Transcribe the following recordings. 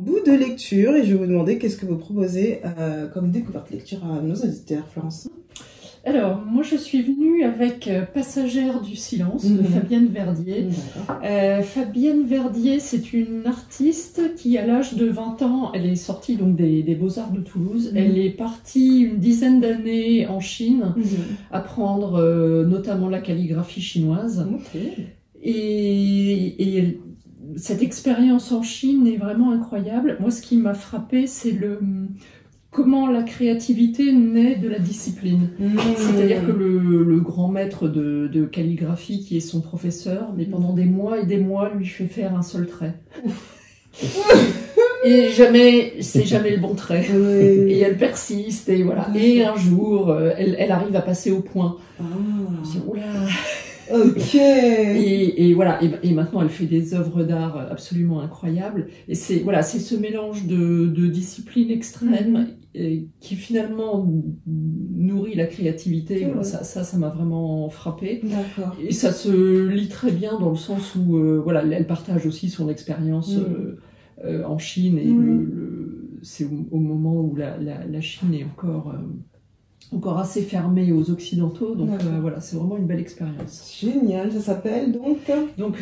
bout de lecture et je vais vous demander qu'est-ce que vous proposez comme découverte lecture à nos auditeurs, Florence. Alors, moi je suis venue avec Passagère du silence de Fabienne Verdier. Fabienne Verdier, c'est une artiste qui, à l'âge de 20 ans, elle est sortie donc des Beaux-Arts de Toulouse. Elle est partie une dizaine d'années en Chine, apprendre notamment la calligraphie chinoise. Et cette expérience en Chine est vraiment incroyable. Moi, ce qui m'a frappée, c'est comment la créativité naît de la discipline. C'est-à-dire que le grand maître de calligraphie, qui est son professeur, mais pendant des mois et des mois, lui fait faire un seul trait. Et c'est jamais le bon trait. Et elle persiste, et voilà. Et un jour, elle arrive à passer au point. Je dis, oula. Ok. Et voilà. Et maintenant, elle fait des œuvres d'art absolument incroyables. Et c'est ce mélange de discipline extrême qui finalement nourrit la créativité. Voilà, ça m'a vraiment frappée. Et ça se lit très bien dans le sens où elle partage aussi son expérience en Chine. Et c'est au moment où la Chine est encore assez fermée aux Occidentaux, donc voilà, c'est vraiment une belle expérience. Génial, ça s'appelle donc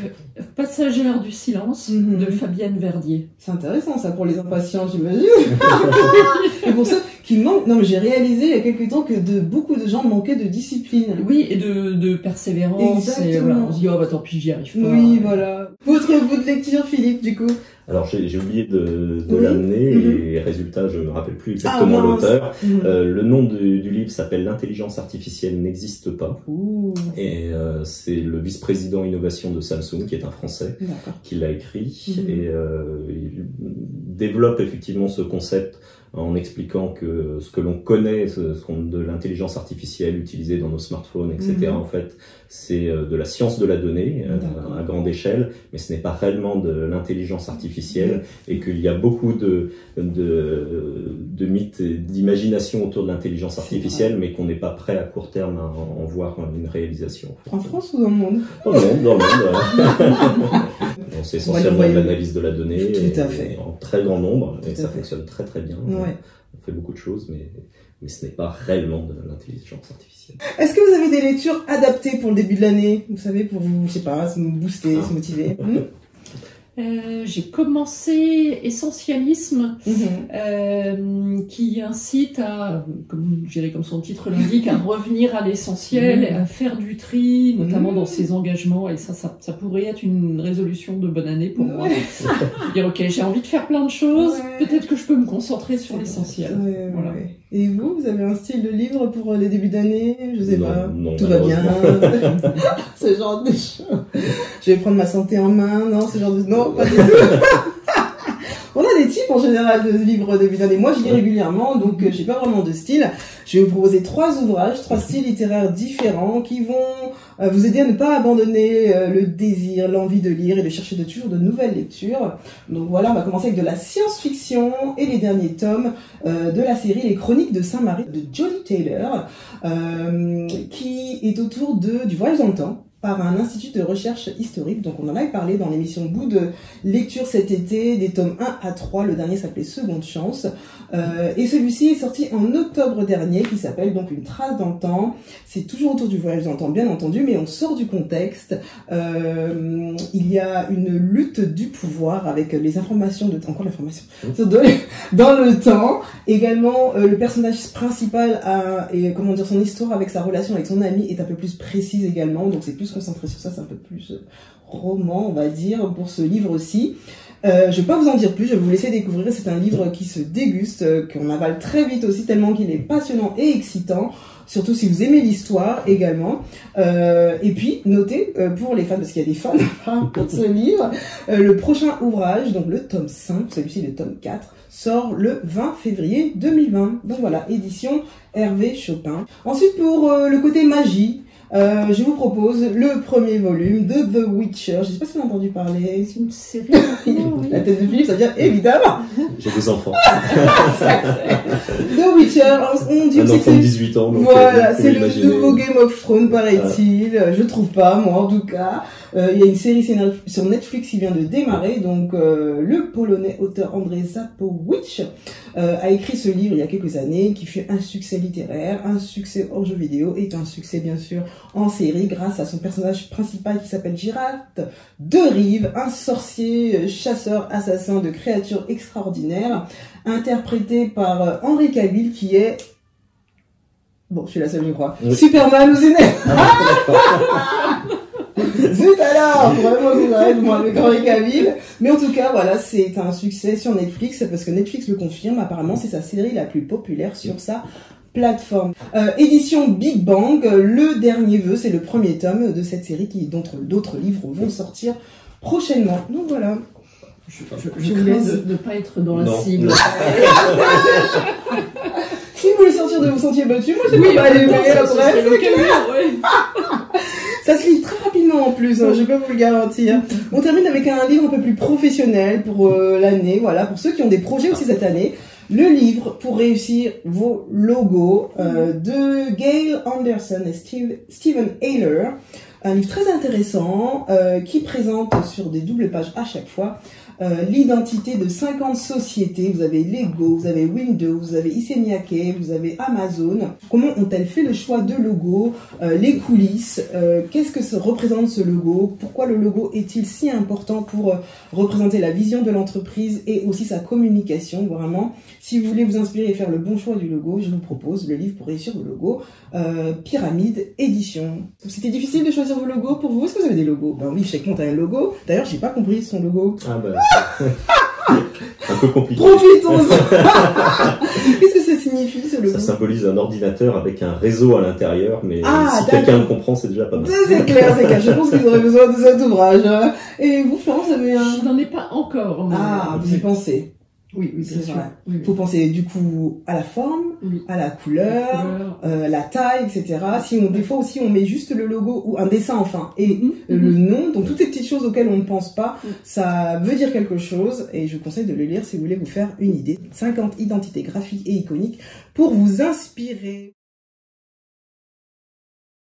Passagère du silence de Fabienne Verdier. C'est intéressant ça pour les impatients, j'imagine. Et pour ceux qui manquent, non mais j'ai réalisé il y a quelques temps que beaucoup de gens manquaient de discipline. Oui, et de persévérance. Exactement. Et voilà, on se dit oh bah tant pis, j'y arrive pas. Oui, voilà. Votre bout de lecture, Philippe, du coup. Alors j'ai oublié de l'amener et résultat je me rappelle plus exactement l'auteur. Le nom du livre s'appelle L'intelligence artificielle n'existe pas. Et c'est le vice-président innovation de Samsung qui est un Français qui l'a écrit et il développe effectivement ce concept en expliquant que ce que l'on connaît de l'intelligence artificielle utilisée dans nos smartphones, etc. En fait, c'est de la science de la donnée à grande échelle, mais ce n'est pas réellement de l'intelligence artificielle et qu'il y a beaucoup de mythes et d'imagination autour de l'intelligence artificielle, mais qu'on n'est pas prêt à court terme à en voir une réalisation. En France ou dans le monde? Dans le monde. C'est essentiellement l'analyse de la donnée en très grand nombre et ça fonctionne très très bien. On fait beaucoup de choses, mais ce n'est pas réellement de l'intelligence artificielle. Est-ce que vous avez des lectures adaptées pour le début de l'année? Vous savez, pour vous, je sais pas, se booster, se motiver. J'ai commencé Essentialisme, qui incite à, comme son titre l'indique, à revenir à l'essentiel, à faire du tri, notamment dans ses engagements. Et ça pourrait être une résolution de bonne année pour moi. Dire ok, j'ai envie de faire plein de choses, peut-être que je peux me concentrer sur l'essentiel. Voilà. Et vous avez un style de livre pour les débuts d'année? Je sais pas. Non, tout va bien. Ce genre de choses. Je vais prendre ma santé en main. Non, ce genre de... Non, pas du tout. On a des types en général de livres début d'année. Moi, je lis régulièrement, donc j'ai pas vraiment de style. Je vais vous proposer 3 ouvrages, 3 styles littéraires différents qui vont vous aider à ne pas abandonner le désir, l'envie de lire et de chercher toujours de nouvelles lectures. Donc voilà, on va commencer avec de la science-fiction et les derniers tomes de la série Les Chroniques de Saint-Marie de Jodi Taylor, qui est autour du voyage dans le temps, par un institut de recherche historique. Donc on en avait parlé dans l'émission Bout de lecture cet été, des tomes 1 à 3, le dernier s'appelait Seconde Chance, et celui-ci est sorti en octobre dernier, qui s'appelle donc Une trace dans le temps. C'est toujours autour du voyage dans le temps, bien entendu, mais on sort du contexte. Il y a une lutte du pouvoir avec les informations, encore l'information, dans le temps. Également, le personnage principal son histoire avec sa relation avec son ami est un peu plus précise également, donc c'est plus concentré sur ça, c'est un peu plus roman, on va dire, pour ce livre aussi. Je vais pas vous en dire plus, je vais vous laisser découvrir. C'est un livre qui se déguste, qu'on avale très vite aussi, tellement qu'il est passionnant et excitant, surtout si vous aimez l'histoire également. Et puis, notez, pour les fans, parce qu'il y a des fans pour ce livre, le prochain ouvrage, donc le tome 5, celui-ci le tome 4, sort le 20 février 2020. Donc voilà, édition Hervé Chopin. Ensuite, pour le côté magie, je vous propose le premier volume de The Witcher. Je sais pas si vous avez entendu parler. C'est une série. La tête de Philippe, ça veut dire évidemment. J'ai des enfants. The Witcher, on dit un enfant de 18 ans. Donc voilà, c'est le nouveau Game of Thrones, paraît-il. Je trouve pas, moi en tout cas. Il y a une série sur Netflix qui vient de démarrer, donc le Polonais auteur Andrzej Sapkowicz a écrit ce livre il y a quelques années, qui fut un succès littéraire, un succès hors jeu vidéo et un succès bien sûr en série grâce à son personnage principal qui s'appelle Geralt de Rive, un sorcier chasseur assassin de créatures extraordinaires, interprété par Henry Cavill qui est... Bon, je suis la seule, je crois. Oui. Superman ou Zéné. Zut alors, vraiment vous arrêtez moi avec Henry Cavill. Mais en tout cas, voilà, c'est un succès sur Netflix parce que Netflix le confirme. Apparemment, c'est sa série la plus populaire sur sa plateforme. Édition Big Bang, le dernier vœu, c'est le premier tome de cette série qui, d'autres livres vont sortir prochainement. Donc voilà. Je crains de ne pas être dans la cible. Si vous voulez sortir de vos sentiers battus, moi je vais pas aller après. Ça se lit très rapidement en plus, hein, je peux vous le garantir. On termine avec un livre un peu plus professionnel pour l'année, voilà, pour ceux qui ont des projets aussi cette année. Le livre pour réussir vos logos de Gail Anderson et Steven Ayler. Un livre très intéressant qui présente sur des doubles pages à chaque fois l'identité de 50 sociétés. Vous avez Lego, vous avez Windows, vous avez Issey-Miyake, vous avez Amazon. Comment ont-elles fait le choix de logo, les coulisses, qu'est-ce que ça représente ce logo, pourquoi le logo est-il si important pour représenter la vision de l'entreprise et aussi sa communication. Vraiment, si vous voulez vous inspirer et faire le bon choix du logo, je vous propose le livre pour réussir vos logos, Pyramide Édition. C'était difficile de choisir vos logos pour vous? Est-ce que vous avez des logos? Ben oui, chaque monde a un logo. D'ailleurs, j'ai pas compris son logo. Ah bah, un peu compliqué. Profitons-en. Qu'est-ce que ça signifie ce logo? Ça symbolise un ordinateur avec un réseau à l'intérieur, mais si quelqu'un le comprend, c'est déjà pas mal. C'est clair, c'est clair. Je pense qu'ils auraient besoin de cet ouvrage. Et vous, Florence, vous avez un... Je n'en ai pas encore. Mais... Ah, vous y pensez? Oui, bien sûr. Il faut penser du coup à la forme, à la couleur, la taille, etc. Si on, des fois aussi on met juste le logo ou un dessin enfin et le nom, donc toutes ces petites choses auxquelles on ne pense pas, ça veut dire quelque chose et je vous conseille de le lire si vous voulez vous faire une idée. 50 identités graphiques et iconiques pour vous inspirer.